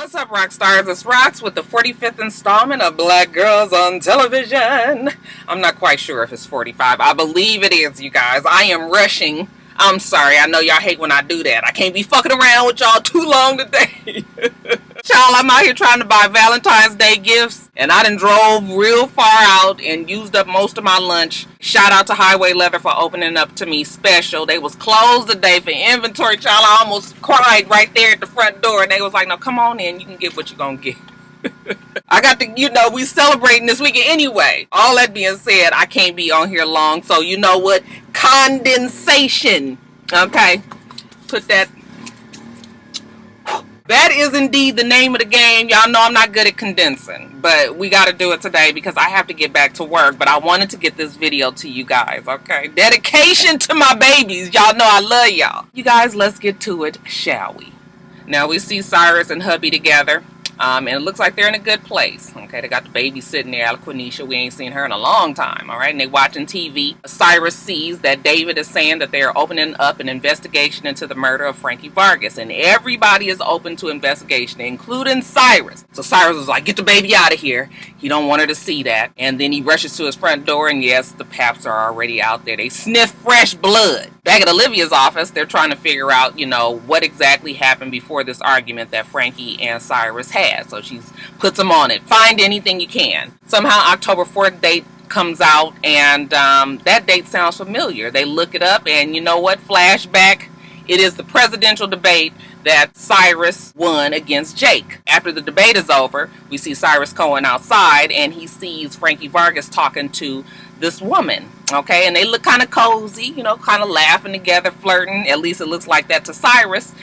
What's up, rock stars? It's Rocks with the 45th installment of Black Girls on Television. I'm not quite sure if it's 45. I believe it is, you guys. I am rushing. I'm sorry. I know y'all hate when I do that. I can't be fucking around with y'all too long today. Child, I'm out here trying to buy Valentine's Day gifts, and I done drove real far out and used up most of my lunch. Shout out to Highway Leather for opening up to me special. They was closed today for inventory, child. I almost cried right there at the front door, and they was like, no, come on in. You can get what you gonna get. I got to, we celebrating this weekend anyway. All that being said, I can't be on here long, so you know what? Condensation. Okay. Put that. That is indeed the name of the game. Y'all know I'm not good at condensing, but we got to do it today because I have to get back to work. But I wanted to get this video to you guys, okay? Dedication to my babies. Y'all know I love y'all. You guys, let's get to it, shall we? Now we see Cyrus and hubby together. And it looks like they're in a good place. Okay, they got the baby sitting there, Quenisha. We ain't seen her in a long time, all right? And they watching TV. Cyrus sees that David is saying that they are opening up an investigation into the murder of Frankie Vargas. And everybody is open to investigation, including Cyrus. So Cyrus is like, get the baby out of here. He don't want her to see that. And then he rushes to his front door, and yes, the paps are already out there. They sniff fresh blood. Back at Olivia's office, they're trying to figure out, what exactly happened before this argument that Frankie and Cyrus had. So she puts them on it. Find anything you can. Somehow October 4th date comes out, and that date sounds familiar. They look it up, and you know what? Flashback. It is the presidential debate that Cyrus won against Jake. After the debate is over, we see Cyrus going outside, and he sees Frankie Vargas talking to this woman. Okay, and they look kind of cozy, kind of laughing together, flirting. At least it looks like that to Cyrus.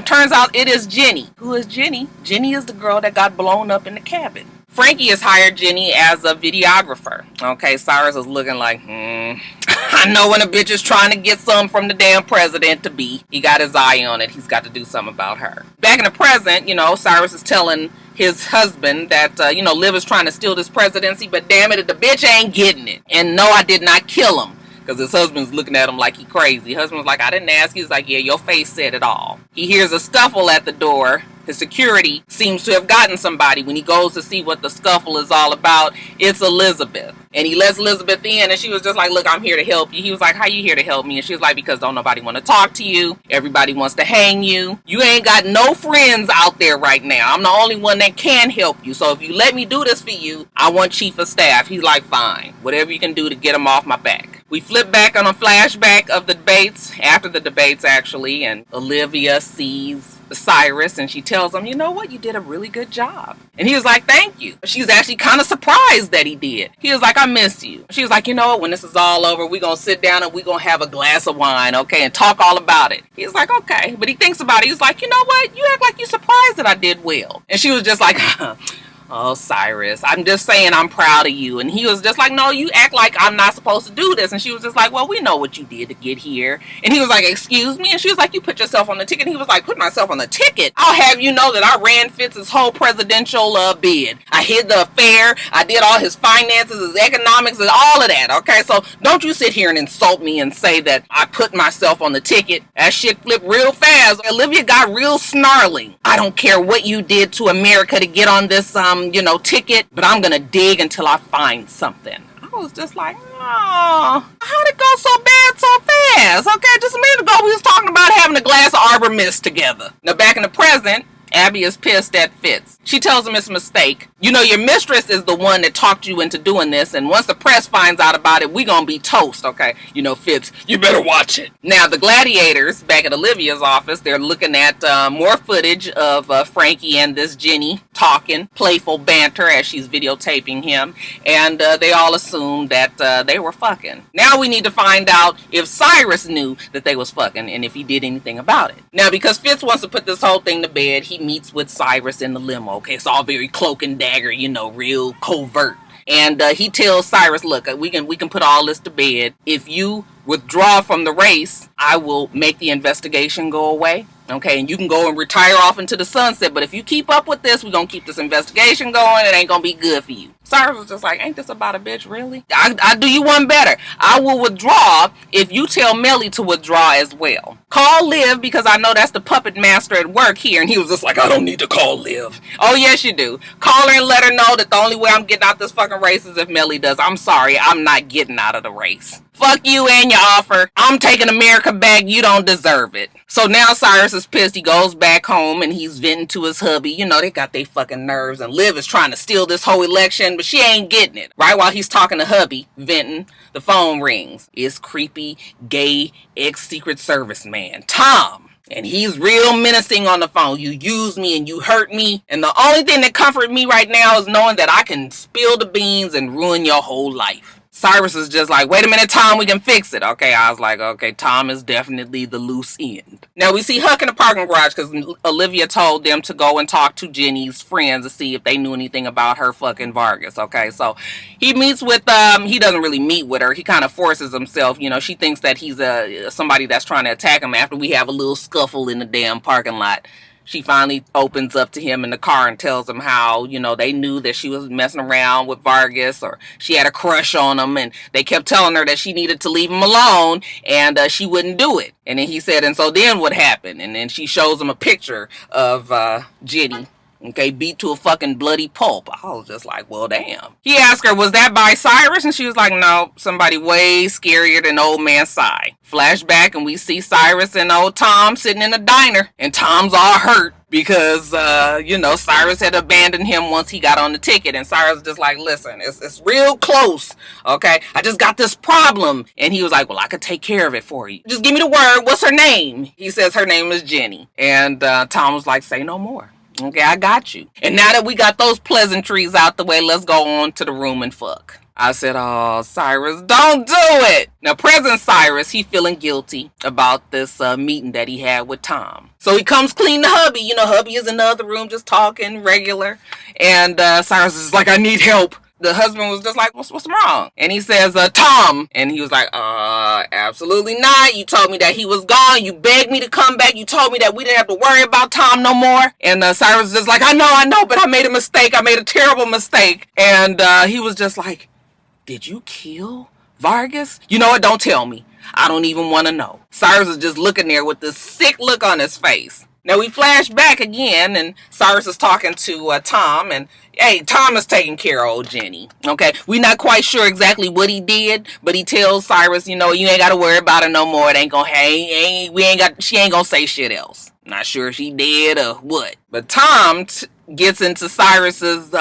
Turns out it is Jenny. Who is Jenny? Jenny is the girl that got blown up in the cabin. Frankie has hired Jenny as a videographer. Okay, Cyrus is looking like, I know when a bitch is trying to get some from the damn president to be. He got his eye on it. He's got to do something about her. Back in the present, Cyrus is telling his husband that, Liv is trying to steal this presidency, but damn it, the bitch ain't getting it. And no, I did not kill him. Because his husband's looking at him like he crazy. Husband's like, I didn't ask. He's like, yeah, your face said it all. He hears a scuffle at the door. His security seems to have gotten somebody. When he goes to see what the scuffle is all about, it's Elizabeth. And he lets Elizabeth in, and she was just like, look, I'm here to help you. He was like, how you here to help me? And she was like, because don't nobody want to talk to you. Everybody wants to hang you. You ain't got no friends out there right now. I'm the only one that can help you. So if you let me do this for you, I want chief of staff. He's like, fine. Whatever you can do to get him off my back. We flip back on a flashback of the debates, after the debates actually, and Olivia sees Cyrus, and she tells him, you know what, you did a really good job. And he was like, thank you. She's actually kind of surprised that he did. He was like, I miss you. She was like, you know what, when this is all over, we're going to sit down and we're going to have a glass of wine, okay, and talk all about it. He was like, okay. But he thinks about it. He was like, you know what, you act like you're surprised that I did well. And she was just like, oh, Cyrus, I'm just saying I'm proud of you. And he was just like, no, you act like I'm not supposed to do this. And she was just like, well, we know what you did to get here. And he was like, excuse me? And she was like, you put yourself on the ticket. And he was like, put myself on the ticket? I'll have you know that I ran Fitz's whole presidential bid. I hid the affair. I did all his finances, his economics, and all of that, okay? So don't you sit here and insult me and say that I put myself on the ticket. That shit flipped real fast. Olivia got real snarling. I don't care what you did to America to get on this, ticket, but I'm gonna dig until I find something. I was just like, oh, how'd it go so bad so fast? Okay, just a minute ago we was talking about having a glass of Arbor Mist together. Now back in the present, Abby is pissed at Fitz. She tells him it's a mistake. Your mistress is the one that talked you into doing this, and once the press finds out about it, we gonna be toast, okay? Fitz, you better watch it. Now, the gladiators, back at Olivia's office, they're looking at more footage of Frankie and this Jenny talking, playful banter as she's videotaping him, and they all assume that they were fucking. Now we need to find out if Cyrus knew that they was fucking, and if he did anything about it. Now, because Fitz wants to put this whole thing to bed, he meets with Cyrus in the limo. Okay, it's all very cloak and dagger, real covert. And he tells Cyrus, look, we can put all this to bed. If you withdraw from the race, I will make the investigation go away. Okay, and you can go and retire off into the sunset, but if you keep up with this, we're gonna keep this investigation going. It ain't gonna be good for you. Cyrus was just like, ain't this about a bitch, really? I do you one better. I will withdraw if you tell Melly to withdraw as well. Call Liv, because I know that's the puppet master at work here. And he was just like, I don't need to call Liv. Oh, yes, you do. Call her and let her know that the only way I'm getting out this fucking race is if Melly does. I'm sorry, I'm not getting out of the race. Fuck you and your offer. I'm taking America back. You don't deserve it. So now Cyrus is pissed. He goes back home and he's venting to his hubby. You know, they got their fucking nerves. And Liv is trying to steal this whole election, but she ain't getting it. Right while he's talking to hubby, venting, the phone rings. It's creepy, gay, ex-Secret Service man, Tom. And he's real menacing on the phone. You used me and you hurt me. And the only thing that comforts me right now is knowing that I can spill the beans and ruin your whole life. Cyrus is just like, wait a minute, Tom, we can fix it. Okay, I was like, okay, Tom is definitely the loose end. Now we see Huck in the parking garage because Olivia told them to go and talk to Jenny's friends to see if they knew anything about her fucking Vargas. Okay, so he meets with, he doesn't really meet with her. He kind of forces himself. You know, she thinks that he's somebody that's trying to attack him after we have a little scuffle in the damn parking lot. She finally opens up to him in the car and tells him how, you know, they knew that she was messing around with Vargas or she had a crush on him. And they kept telling her that she needed to leave him alone and she wouldn't do it. And then he said, and so then what happened? And then she shows him a picture of Jenny. Okay, beat to a fucking bloody pulp. I was just like, well, damn. He asked her, was that by Cyrus? And she was like, no, somebody way scarier than old man Cy. Flashback, and we see Cyrus and old Tom sitting in a diner. And Tom's all hurt because, you know, Cyrus had abandoned him once he got on the ticket. And Cyrus was just like, listen, it's real close, okay? I just got this problem. And he was like, well, I could take care of it for you. Just give me the word. What's her name? He says her name is Jenny. And Tom was like, say no more. Okay, I got you. And now that we got those pleasantries out the way, let's go on to the room and fuck. I said, oh, Cyrus, don't do it. Now, President Cyrus, he feeling guilty about this meeting that he had with Tom. So he comes clean to hubby. You know, hubby is in the other room just talking regular. And Cyrus is like, I need help. The husband was just like, what's wrong? And he says, Tom. And he was like, absolutely not. You told me that he was gone. You begged me to come back. You told me that we didn't have to worry about Tom no more. And Cyrus was just like, I know, but I made a mistake. I made a terrible mistake. And he was just like, did you kill Vargas? You know what? Don't tell me. I don't even want to know. Cyrus is just looking there with this sick look on his face. Now we flash back again, and Cyrus is talking to Tom, and hey, Tom is taking care of old Jenny. Okay, we're not quite sure exactly what he did, but he tells Cyrus, you know, you ain't got to worry about her no more. It ain't gonna, she ain't gonna say shit else. Not sure if she did or what. But Tom gets into Cyrus's,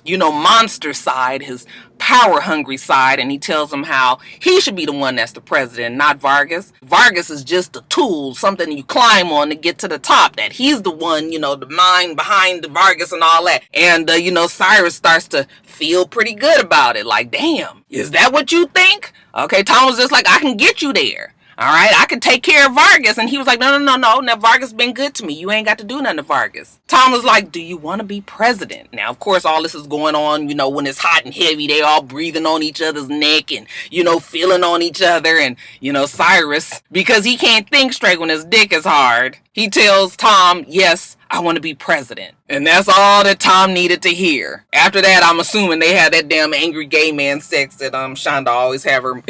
you know, monster side, his power-hungry side, and he tells him how he should be the one that's the president, not Vargas. Vargas is just a tool, something you climb on to get to the top, that he's the one, you know, the mind behind the Vargas and all that. And, you know, Cyrus starts to feel pretty good about it. Like, damn, is that what you think? Okay, Tom was just like, I can get you there. All right, I can take care of Vargas. And he was like, no. Now, Vargas been good to me. You ain't got to do nothing to Vargas. Tom was like, do you want to be president? Now, of course, all this is going on, you know, when it's hot and heavy, they all breathing on each other's neck and, you know, feeling on each other. And, you know, Cyrus, because he can't think straight when his dick is hard, he tells Tom, yes, I want to be president. And that's all that Tom needed to hear. After that, I'm assuming they had that damn angry gay man sex that Shonda always have her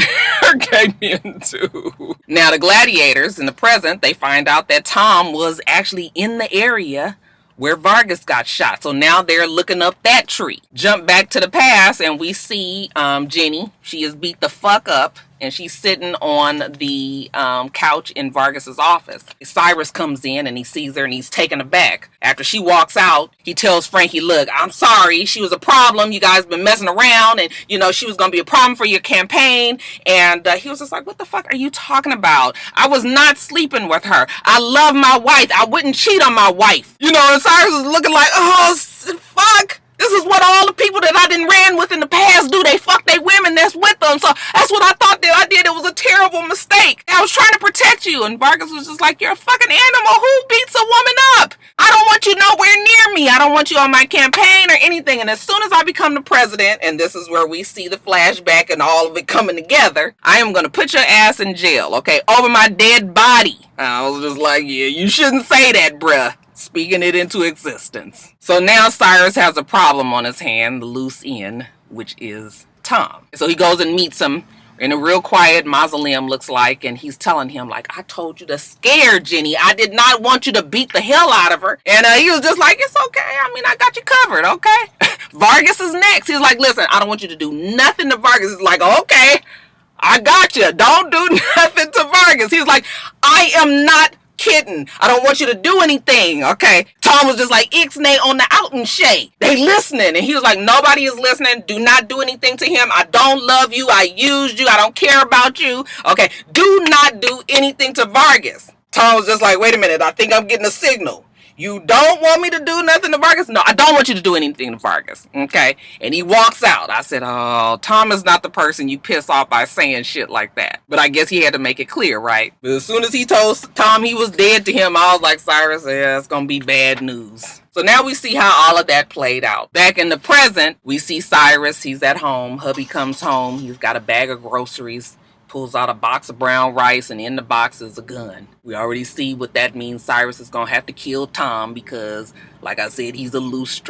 gay men too. Now, the gladiators in the present, they find out that Tom was actually in the area where Vargas got shot. So now they're looking up that tree. Jump back to the past and we see Jenny. She is beat the fuck up and she's sitting on the couch in Vargas's office. Cyrus comes in and he sees her and he's taken aback. After she walks out, he tells Frankie, look, I'm sorry. She was a problem. You guys been messing around and, you know, she was going to be a problem for your campaign. And he was just like, what the fuck are you talking about? I was not sleeping with her. I love my wife. I wouldn't cheat on my wife. You know, and Cyrus is looking like, oh, fuck. This is what all the people that I done ran with in the past do. They fuck they women that's with them. So that's what I thought that I did. It was a terrible mistake. I was trying to protect you. And Vargas was just like, you're a fucking animal. Who beats a woman up? I don't want you nowhere near me. me. I don't want you on my campaign or anything. And as soon as I become the president, and this is where we see the flashback and all of it coming together, I am going to put your ass in jail, okay, over my dead body. I was just like, yeah, you shouldn't say that, bruh. Speaking it into existence. So now Cyrus has a problem on his hand, the loose end, which is Tom. So he goes and meets him in a real quiet mausoleum, looks like, and he's telling him, like, I told you to scare Jenny. I did not want you to beat the hell out of her. And he was just like, it's okay. I mean, I got you covered, okay? Vargas is next. He was like, listen, I don't want you to do nothing to Vargas. He's like, okay, I got you. Don't do nothing to Vargas. He was like, I am not kidding. I don't want you to do anything, okay? Tom was just like, Ixnay on the out and shay. They listening. And he was like, nobody is listening. Do not do anything to him. I don't love you. I used you. I don't care about you. Okay? Do not do anything to Vargas. Tom was just like, wait a minute. I think I'm getting a signal. You don't want me to do nothing to Vargas? No, I don't want you to do anything to Vargas. Okay? And he walks out. I said, oh, Tom is not the person you piss off by saying shit like that. But I guess he had to make it clear, right? But as soon as he told Tom he was dead to him, I was like, Cyrus, yeah, it's going to be bad news. So now we see how all of that played out. Back in the present, we see Cyrus. He's at home. Hubby comes home. He's got a bag of groceries. Pulls out a box of brown rice, and in the box is a gun. We already see what that means. Cyrus is gonna have to kill Tom because, like I said, he's a loose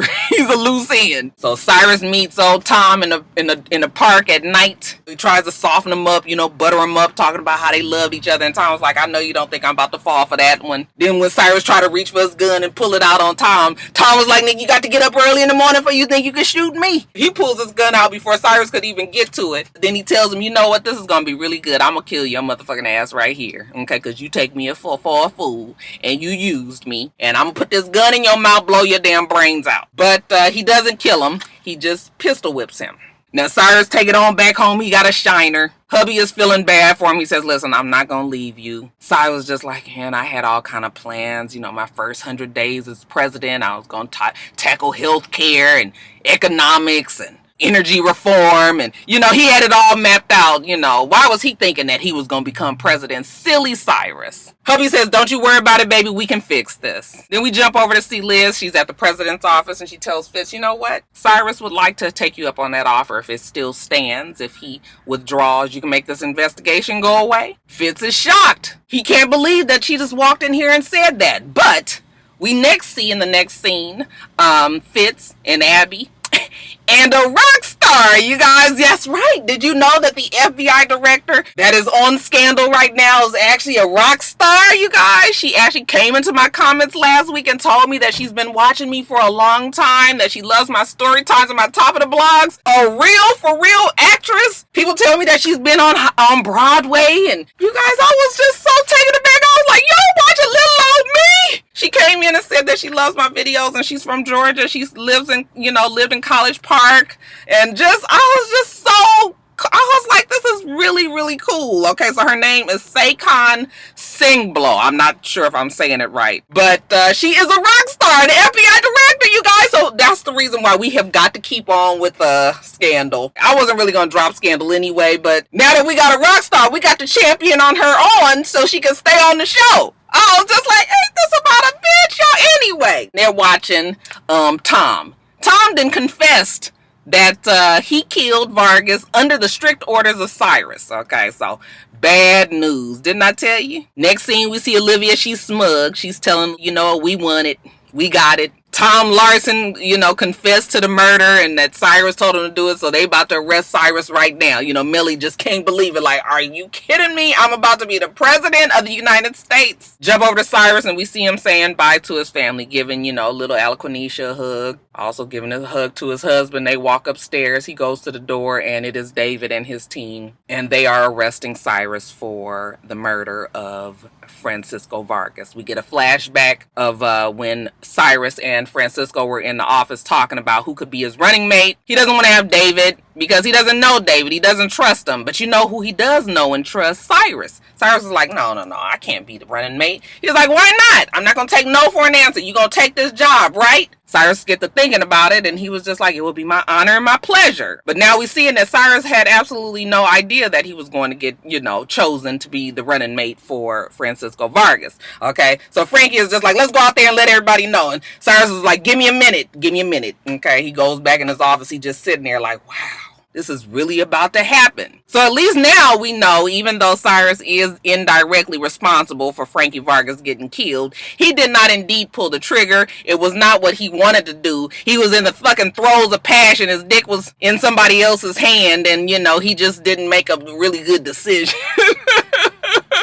end. So Cyrus meets old Tom in the park at night. He tries to soften him up, you know, butter him up, talking about how they loved each other. And Tom was like, I know you don't think I'm about to fall for that one. Then when Cyrus tried to reach for his gun and pull it out on Tom, Tom was like, nigga, you got to get up early in the morning for you think you can shoot me. He pulls his gun out before Cyrus could even get to it. Then he tells him, you know what, this is gonna be really good. I'm gonna kill your motherfucking ass right here, okay? Because you take me for a fool and you used me, and I'm gonna put this gun in your mouth, blow your damn brains out. But he doesn't kill him. He just pistol whips him. Now Cyrus take it on back home. He got a shiner. Hubby is feeling bad for him. He says, listen, I'm not gonna leave you. Cyrus was just like, man, I had all kind of plans. You know, my first 100 days as president, I was gonna tackle health care and economics and energy reform, and you know, he had it all mapped out. You know, why was he thinking that he was gonna become president? Silly Cyrus. Hubby says, don't you worry about it, baby, we can fix this. Then we jump over to see Liz. She's at the president's office, and she tells Fitz, you know what, Cyrus would like to take you up on that offer if it still stands. If he withdraws, you can make this investigation go away. Fitz is shocked. He can't believe that she just walked in here and said that. But we next see in the next scene Fitz and Abby and a rock star, you guys. Yes, right. Did you know that the FBI director that is on Scandal right now is actually a rock star, you guys? She actually came into my comments last week and told me that she's been watching me for a long time, that she loves my story times and my top of the blogs. A real, for real actress. People tell me that she's been on Broadway, and you guys, I was just so taken aback. I was like, yo, watch a little old me. She came in and said that she loves my videos, and she's from Georgia. She lived in College Park, and I was like, this is really, really cool. Okay, so her name is Saikon Singblow. I'm not sure if I'm saying it right, but she is a rock star, an FBI director, you guys. So that's the reason why we have got to keep on with Scandal. I wasn't really going to drop Scandal anyway, but now that we got a rock star, we got to champion on her on so she can stay on the show. I was just like, ain't this about a bitch, y'all? Anyway, they're watching Tom. Tom then confessed that he killed Vargas under the strict orders of Cyrus. Okay, so bad news. Didn't I tell you? Next scene, we see Olivia. She's smug. She's telling, you know, we won it. We got it. Tom Larson, you know, confessed to the murder and that Cyrus told him to do it, so they about to arrest Cyrus right now. You know, Millie just can't believe it. Like, are you kidding me? I'm about to be the president of the United States. Jump over to Cyrus and we see him saying bye to his family, giving, you know, little Alaquanisha a hug. Also giving a hug to his husband. They walk upstairs. He goes to the door and it is David and his team. And they are arresting Cyrus for the murder of Francisco Vargas. We get a flashback of when Cyrus and Francisco were in the office talking about who could be his running mate. He doesn't want to have David. because he doesn't know David. He doesn't trust him. But you know who he does know and trust? Cyrus. Cyrus is like, no, I can't be the running mate. He's like, why not? I'm not going to take no for an answer. You going to take this job, right? Cyrus get to thinking about it, and he was just like, it will be my honor and my pleasure. But now we're seeing that Cyrus had absolutely no idea that he was going to get, chosen to be the running mate for Francisco Vargas. Okay, so Frankie is just like, let's go out there and let everybody know. And Cyrus is like, give me a minute. Okay, he goes back in his office. He's just sitting there like, wow. This is really about to happen. So at least now we know, even though Cyrus is indirectly responsible for Frankie Vargas getting killed, he did not indeed pull the trigger. It was not what he wanted to do. He was in the fucking throes of passion. His dick was in somebody else's hand, and, he just didn't make a really good decision.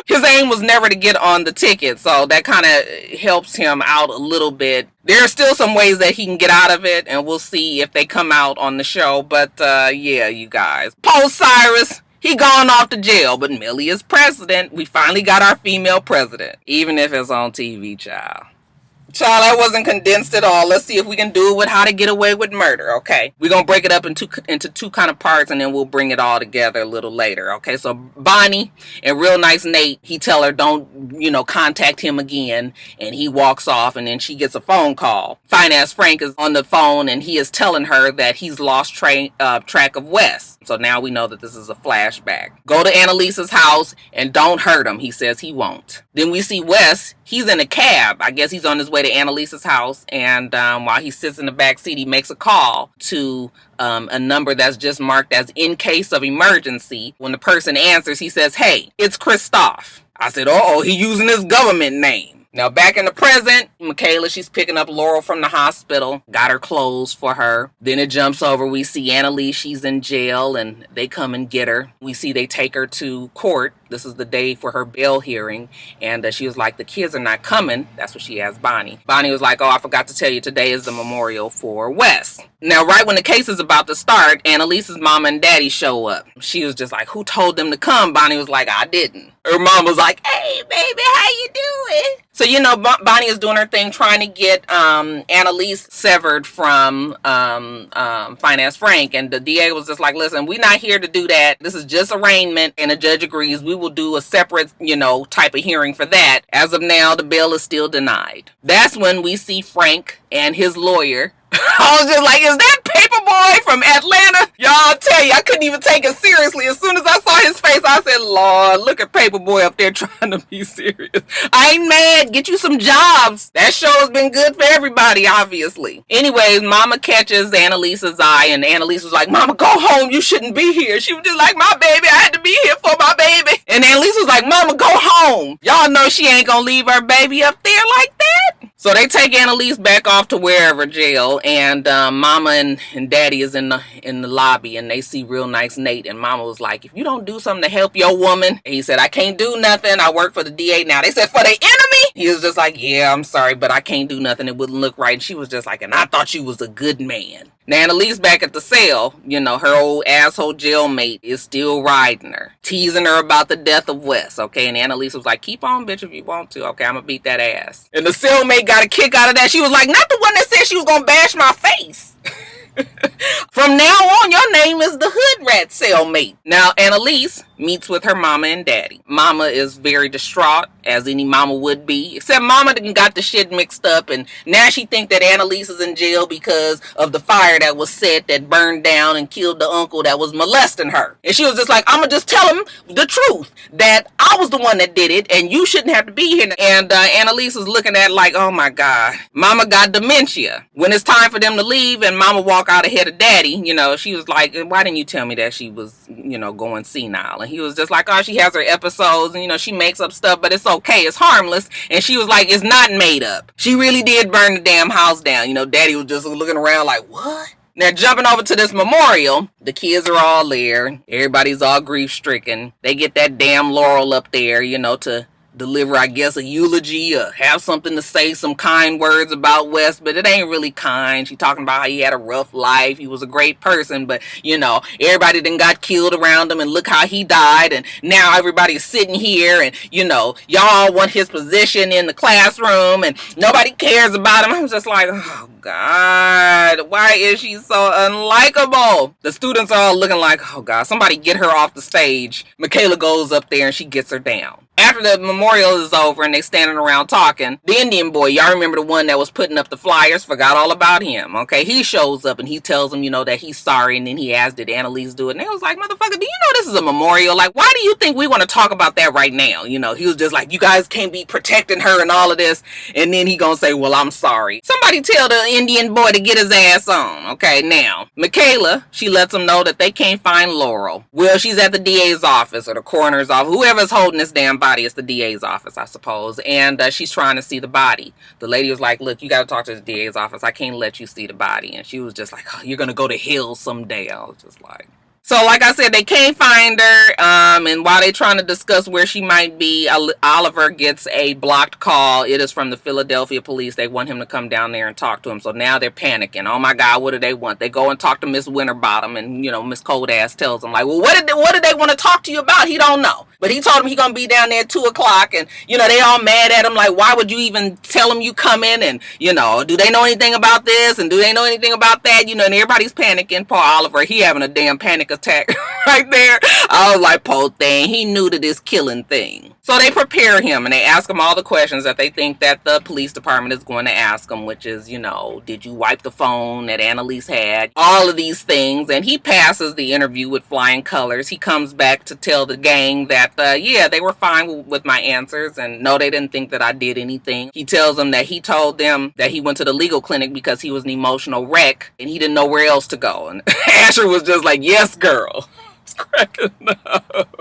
His aim was never to get on the ticket, so that kind of helps him out a little bit. There are still some ways that he can get out of it, and we'll see if they come out on the show. But, yeah, you guys. Post Cyrus, he gone off to jail, but Millie is president. We finally got our female president, even if it's on TV, child. Child, that wasn't condensed at all. Let's see if we can do it with How to Get Away with Murder, okay? We're going to break it up into two kind of parts, and then we'll bring it all together a little later, okay? So Bonnie and Real Nice Nate, he tell her don't, contact him again, and he walks off, and then she gets a phone call. Fine Ass Frank is on the phone, and he is telling her that he's lost track of Wes. So now we know that this is a flashback. Go to Annalise's house and don't hurt him. He says he won't. Then we see Wes. He's in a cab. I guess he's on his way to Annalise's house. And while he sits in the back seat, he makes a call to a number that's just marked as in case of emergency. When the person answers, he says, hey, it's Christoph. I said, he using his government name. Now, back in the present, Michaela, she's picking up Laurel from the hospital, got her clothes for her. Then it jumps over. We see Annalise, she's in jail, and they come and get her. We see they take her to court. This is the day for her bail hearing, and she was like, the kids are not coming. That's what she asked Bonnie. Bonnie was like, I forgot to tell you, today is the memorial for Wes. Now, right when the case is about to start, Annalise's mama and daddy show up. She was just like, who told them to come? Bonnie was like, I didn't. Her mom was like, hey, baby, how you doing? So, Bonnie is doing her thing trying to get Annalise severed from Fine Ass Frank. And the DA was just like, listen, we're not here to do that. This is just arraignment. And the judge agrees we will do a separate, type of hearing for that. As of now, the bail is still denied. That's when we see Frank and his lawyer. I was just like, is that Paperboy from Atlanta? Y'all, I'll tell you, I couldn't even take it seriously. As soon as I saw his face, I said, Lord, look at Paperboy up there trying to be serious. I ain't mad. Get you some jobs. That show has been good for everybody, obviously. Anyways, Mama catches Annalise's eye, and Annalise was like, Mama, go home. You shouldn't be here. She was just like, my baby, I had to be here for my baby. And Annalise was like, Mama, go home. Y'all know she ain't gonna leave her baby up there like that. So they take Annalise back off to wherever jail, and Mama and Daddy is in the lobby, and they see Real Nice Nate, and Mama was like, if you don't do something to help your woman, and he said, I can't do nothing. I work for the DA now. They said, for the enemy? He was just like, yeah, I'm sorry, but I can't do nothing. It wouldn't look right. And she was just like, and I thought you was a good man. Now, Annalise back at the cell, her old asshole jailmate is still riding her, teasing her about the death of Wes, okay? And Annalise was like, keep on, bitch, if you want to, okay? I'm gonna beat that ass. And the cellmate got a kick out of that. She was like, not the one that said she was gonna bash my face. From now on, your name is the Hood Rat cellmate. Now, Annalise meets with her mama and daddy. Mama is very distraught, as any mama would be, except Mama done got the shit mixed up, and now she think that Annalise is in jail because of the fire that was set that burned down and killed the uncle that was molesting her. And she was just like, I'm gonna just tell him the truth, that I was the one that did it, and you shouldn't have to be here. And Annalise is looking at like, oh my God, Mama got dementia. When it's time for them to leave and Mama walk out ahead of Daddy, she was like, why didn't you tell me that she was, going senile? And he was just like, oh, she has her episodes, and she makes up stuff, but it's okay, it's harmless. And she was like, it's not made up. She really did burn the damn house down. Daddy was just looking around like, what? Now, jumping over to this memorial, the kids are all there. Everybody's all grief stricken. They get that damn Laurel up there, to deliver, I guess, a eulogy or have something to say, some kind words about Wes, but it ain't really kind. She talking about how he had a rough life. He was a great person, but, you know, everybody then got killed around him, and look how he died, and now everybody's sitting here, and, you know, y'all want his position in the classroom, and nobody cares about him. I was just like, oh, God, why is she so unlikable? The students are all looking like, oh, God, somebody get her off the stage. Michaela goes up there, and she gets her down. After the memorial is over and they standing around talking, the Indian boy, y'all remember the one that was putting up the flyers, forgot all about him, okay? He shows up and he tells them, you know, that he's sorry, and then he asked, did Annalise do it? And they was like, motherfucker, do you know this is a memorial? Like, why do you think we want to talk about that right now? You know, he was just like, you guys can't be protecting her and all of this. And then he gonna say, well, I'm sorry. Somebody tell the Indian boy to get his ass on, okay? Now, Michaela, she lets them know that they can't find Laurel. Well, she's at the DA's office or the coroner's office, whoever's holding this damn body. It's the DA's office, I suppose, and she's trying to see the body. The lady was like, look, you got to talk to the DA's office. I can't let you see the body. And she was just like, oh, you're going to go to hell someday. I was just like... So, like I said, they can't find her, and while they're trying to discuss where she might be, Oliver gets a blocked call. It is from the Philadelphia police. They want him to come down there and talk to him. So now they're panicking. Oh, my God, what do they want? They go and talk to Miss Winterbottom, and, you know, Miss Cold-Ass tells them, like, well, what did they want to talk to you about? He don't know. But he told him he's going to be down there at 2 o'clock, and, you know, they all mad at him, like, why would you even tell him you coming? And, you know, do they know anything about this? And do they know anything about that? You know, and everybody's panicking. Poor Oliver, he having a damn panic attack right there. I was like, poor thing, he knew to this killing thing. So they prepare him and they ask him all the questions that they think that the police department is going to ask him, which is, you know, did you wipe the phone that Annalise had? All of these things. And he passes the interview with flying colors. He comes back to tell the gang that, yeah, they were fine with my answers, and no, they didn't think that I did anything. He tells them that he told them that he went to the legal clinic because he was an emotional wreck and he didn't know where else to go. And Asher was just like, yes, girl. Cracking up.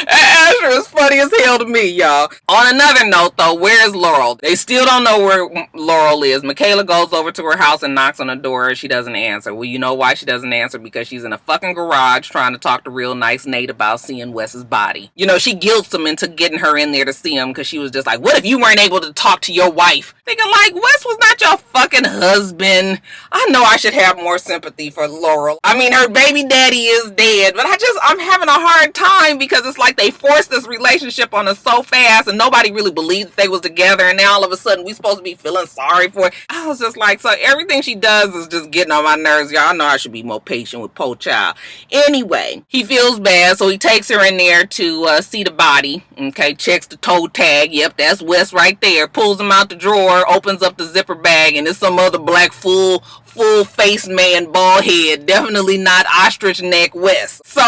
Asher is funny as hell to me, y'all. On another note, though, where is Laurel? They still don't know where Laurel is. Michaela goes over to her house and knocks on the door. She doesn't answer. Well, you know why she doesn't answer? Because she's in a fucking garage trying to talk to real nice Nate about seeing Wes's body. You know, she guilts him into getting her in there to see him because she was just like, what if you weren't able to talk to your wife? Thinking like, Wes was not your fucking husband. I know I should have more sympathy for Laurel. I mean, her baby daddy is dead, but I'm having a hard time because it's like they forced this relationship on us so fast and nobody really believed that they was together, and now all of a sudden we supposed to be feeling sorry for it. I was just like, so everything she does is just getting on my nerves, y'all. I know I should be more patient with poor child. Anyway, he feels bad, so he takes her in there to see the body. Okay, checks the toe tag. Yep, that's Wes right there. Pulls him out the drawer, opens up the zipper bag, and it's some other black full face man, bald head, definitely not ostrich neck Wes. So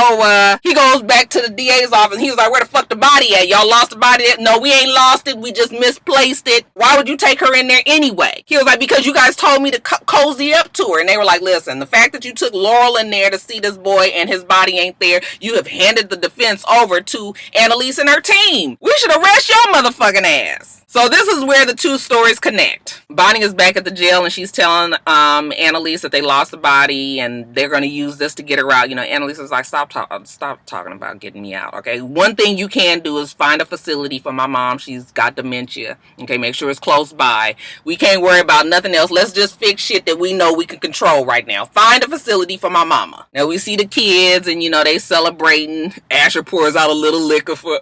he goes back to the DA's office. He was like, where the fuck the body at? Y'all lost the body? No, we ain't lost it. We just misplaced it. Why would you take her in there anyway? He was like, because you guys told me to cozy up to her. And they were like, listen, the fact that you took Laurel in there to see this boy and his body ain't there, you have handed the defense over to Annalise and her team. We should arrest your motherfucking ass. So this is where the two stories connect. Bonnie is back at the jail and she's telling Annalise that they lost the body and they're going to use this to get her out. You know, Annalise is like, stop talking about getting me out, okay? One thing you can do is find a facility for my mom. She's got dementia, okay? Make sure it's close by. We can't worry about nothing else. Let's just fix shit that we know we can control right now. Find a facility for my mama. Now we see the kids and, you know, they celebrating. Asher pours out a little liquor for...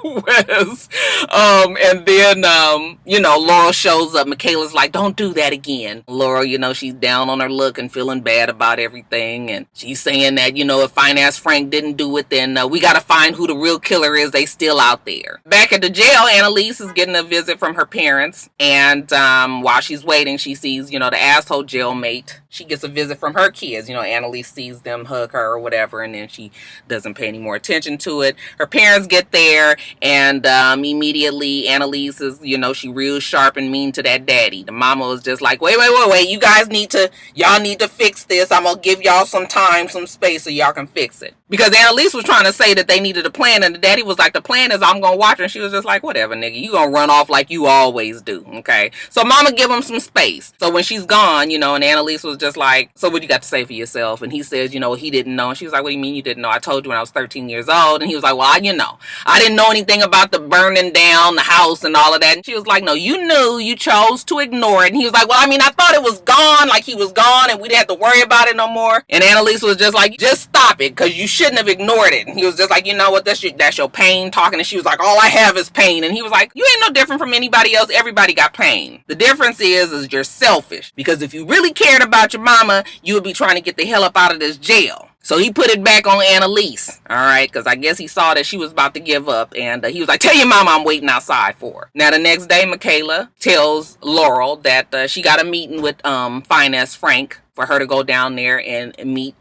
Wes. And then, you know, Laurel shows up. Michaela's like, don't do that again. Laurel, you know, she's down on her luck and feeling bad about everything. And she's saying that, you know, if Fine Ass Frank didn't do it, then we got to find who the real killer is. They still out there. Back at the jail, Annalise is getting a visit from her parents. And while she's waiting, she sees, you know, the asshole jailmate. She gets a visit from her kids. You know, Annalise sees them hug her or whatever, and then she doesn't pay any more attention to it. Her parents get there, and immediately Annalise is, you know, she real sharp and mean to that daddy. The mama was just like, wait, y'all need to fix this. I'm gonna give y'all some time, some space so y'all can fix it. Because Annalise was trying to say that they needed a plan, and the daddy was like, the plan is I'm gonna watch her. And she was just like, whatever, nigga, you gonna run off like you always do, okay? So mama give him some space. So when she's gone, and Annalise was just like, so what you got to say for yourself? And he says, he didn't know. And she was like, what do you mean you didn't know? I told you when I was 13 years old. And he was like, well, I didn't know anything about the burning down the house and all of that. And she was like, no, you knew, you chose to ignore it. And he was like, well, I thought it was gone, like he was gone and we didn't have to worry about it no more. And Annalise was just like, just stop it, because you shouldn't have ignored it. And he was just like, you know what, that's your pain talking. And she was like, all I have is pain. And he was like, you ain't no different from anybody else. Everybody got pain. The difference is you're selfish, because if you really cared about your mama, you would be trying to get the hell up out of this jail. So he put it back on Annalise, all right, because I guess he saw that she was about to give up, and he was like, tell your mama I'm waiting outside for her. Now, the next day, Michaela tells Laurel that she got a meeting with Finance Frank for her to go down there and meet,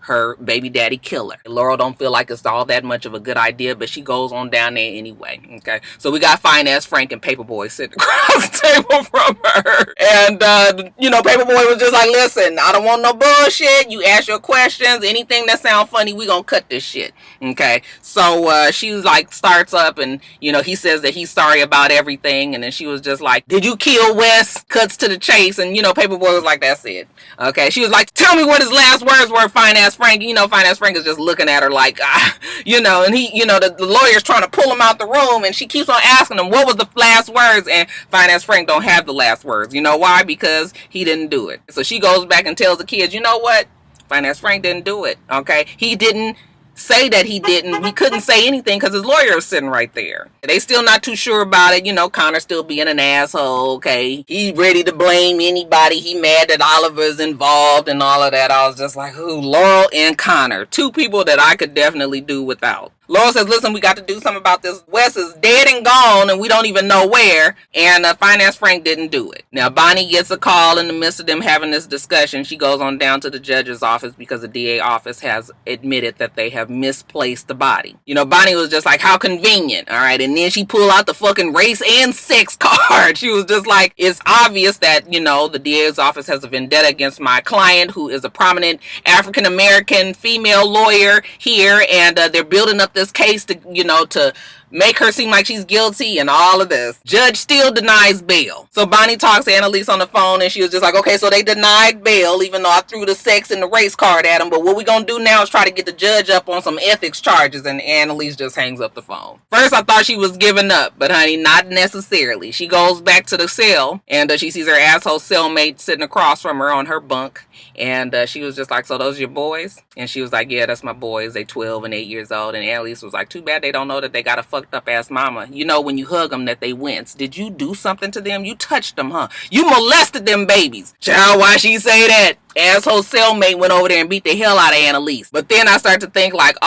her baby daddy killer. Laurel don't feel like it's all that much of a good idea, but she goes on down there anyway. Okay, so we got Finance Frank and Paperboy sitting across the table from her, and Paperboy was just like, listen, I don't want no bullshit. You ask your questions, anything that sound funny, we gonna cut this shit. Okay, so she was like, starts up, and he says that he's sorry about everything, and then she was just like, did you kill Wes? Cuts to the chase, and Paperboy was like, that's it. Okay, she was like, tell me what his last words were, Finance Frank. Finance Frank is just looking at her like, and he, the lawyer's trying to pull him out the room, and she keeps on asking him, what was the last words? And Finance Frank don't have the last words. You know why? Because he didn't do it. So she goes back and tells the kids, you know what? Finance Frank didn't do it. Okay. He didn't say that he didn't. He couldn't say anything because his lawyer is sitting right there. They still not too sure about it. Connor still being an asshole. Okay, he ready to blame anybody. He mad that Oliver's involved and all of that. I was just like, who? Laurel and Connor, two people that I could definitely do without. Laurel says, listen, we got to do something about this. Wes is dead and gone, and we don't even know where. And Finance Frank didn't do it. Now, Bonnie gets a call in the midst of them having this discussion. She goes on down to the judge's office because the DA office has admitted that they have misplaced the body. Bonnie was just like, how convenient, all right? And then she pulled out the fucking race and sex card. She was just like, it's obvious that, the DA's office has a vendetta against my client, who is a prominent African-American female lawyer here, and they're building up this case to make her seem like she's guilty and all of this. Judge still denies bail. So Bonnie talks to Annalise on the phone, and she was just like, okay, so they denied bail, even though I threw the sex and the race card at them. But what we gonna do now is try to get the judge up on some ethics charges. And Annalise just hangs up the phone. First, I thought she was giving up, but honey, not necessarily. She goes back to the cell, and she sees her asshole cellmate sitting across from her on her bunk. And she was just like, so those are your boys? And she was like, yeah, that's my boys. They 12 and 8 years old. And Annalise was like, too bad they don't know that they got a fucked up ass mama. When you hug them that they wince. Did you do something to them? You touched them, huh? You molested them babies. Child, why she say that? Asshole cellmate went over there and beat the hell out of Annalise. But then I start to think like,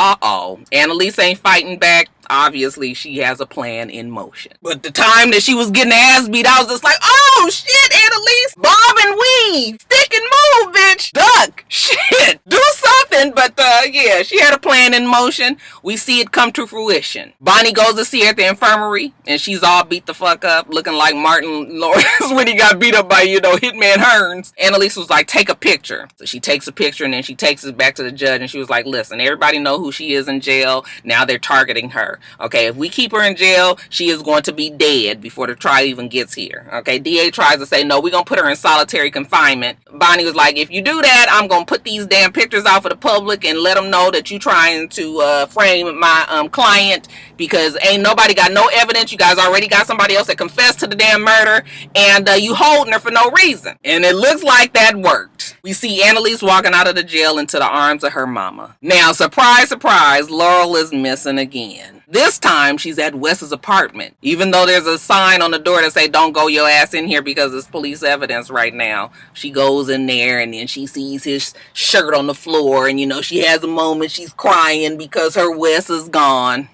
Annalise ain't fighting back. Obviously, she has a plan in motion. But the time that she was getting her ass beat, I was just like, oh, shit, Annalise. Bob and weave. Stick and move, bitch. Duck. Shit. Do something. But, yeah, she had a plan in motion. We see it come to fruition. Bonnie goes to see her at the infirmary, and she's all beat the fuck up, looking like Martin Lawrence when he got beat up by, Hitman Hearns. Annalise was like, take a picture. So she takes a picture, and then she takes it back to the judge, and she was like, listen, everybody know who she is in jail. Now they're targeting her. Okay, if we keep her in jail, she is going to be dead before the trial even gets here. Okay, DA tries to say, no, we're going to put her in solitary confinement. Bonnie was like, if you do that, I'm going to put these damn pictures out for the public and let them know that you trying to frame my client, because ain't nobody got no evidence. You guys already got somebody else that confessed to the damn murder, and you holding her for no reason. And it looks like that worked. We see Annalise walking out of the jail into the arms of her mama. Now, surprise, surprise, Laurel is missing again. This time, she's at Wes's apartment. Even though there's a sign on the door that say, don't go your ass in here because it's police evidence right now. She goes in there, and then she sees his shirt on the floor, and she has a moment, she's crying because her Wes is gone.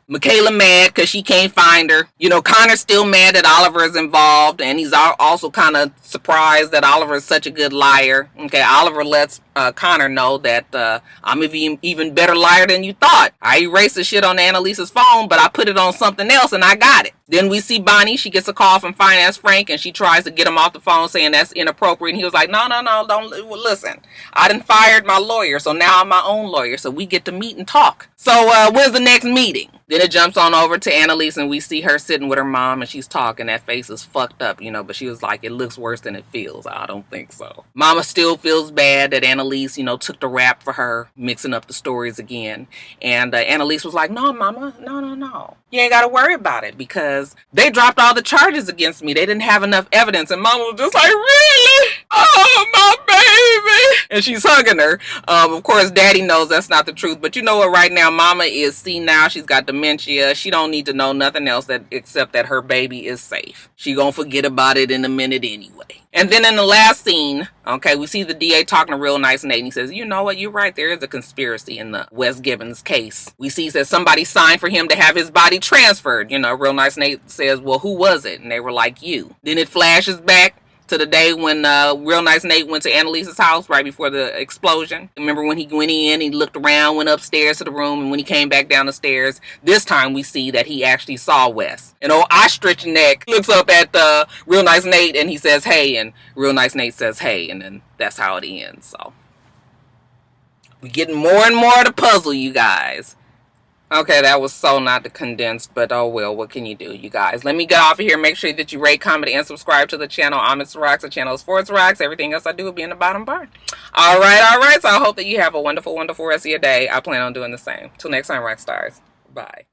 Michaela mad because she can't find her. Connor's still mad that Oliver is involved, and he's also kind of surprised that Oliver is such a good liar. Okay, Oliver lets Connor know that I'm an even better liar than you thought. I erased the shit on Annalise's phone, but I put it on something else, and I got it. Then we see Bonnie. She gets a call from Finance Frank, and she tries to get him off the phone saying that's inappropriate. And he was like, no, don't listen. I done fired my lawyer, so now I'm my own lawyer. So we get to meet and talk. So when's the next meeting? Then it jumps on over to Annalise, and we see her sitting with her mom, and she's talking. That face is fucked up, you know, but she was like, it looks worse than it feels. I don't think so. Mama still feels bad that Annalise, you know, took the rap for her, mixing up the stories again. And Annalise was like, no, Mama, no. You ain't got to worry about it because they dropped all the charges against me. They didn't have enough evidence. And Mama was just like, really? Oh, my baby. And she's hugging her. Of course, Daddy knows that's not the truth. But you know what? Right now, Mama is senile. She's got dementia. She don't need to know nothing else except that her baby is safe. She gonna forget about it in a minute anyway. And then in the last scene, okay, we see the DA talking to Real Nice Nate, and he says, you know what, you're right, there is a conspiracy in the Wes Gibbons case. We see that somebody signed for him to have his body transferred. You know, Real Nice Nate says, well, who was it? And they were like, you. Then it flashes back to the day when Real Nice Nate went to Annalise's house right before the explosion. Remember when he went in, he looked around, went upstairs to the room, and when he came back down the stairs, this time we see that he actually saw Wes. And old ostrich neck looks up at Real Nice Nate and he says, hey, and Real Nice Nate says, hey, and then that's how it ends. So we're getting more and more of the puzzle, you guys. Okay, that was so not the condensed, but oh well, what can you do, you guys? Let me get off of here. Make sure that you rate, comment, and subscribe to the channel. I'm It's Rocks. The channel is for It's Rocks. Everything else I do will be in the bottom bar. All right. So I hope that you have a wonderful, wonderful rest of your day. I plan on doing the same. Till next time, rock stars. Bye.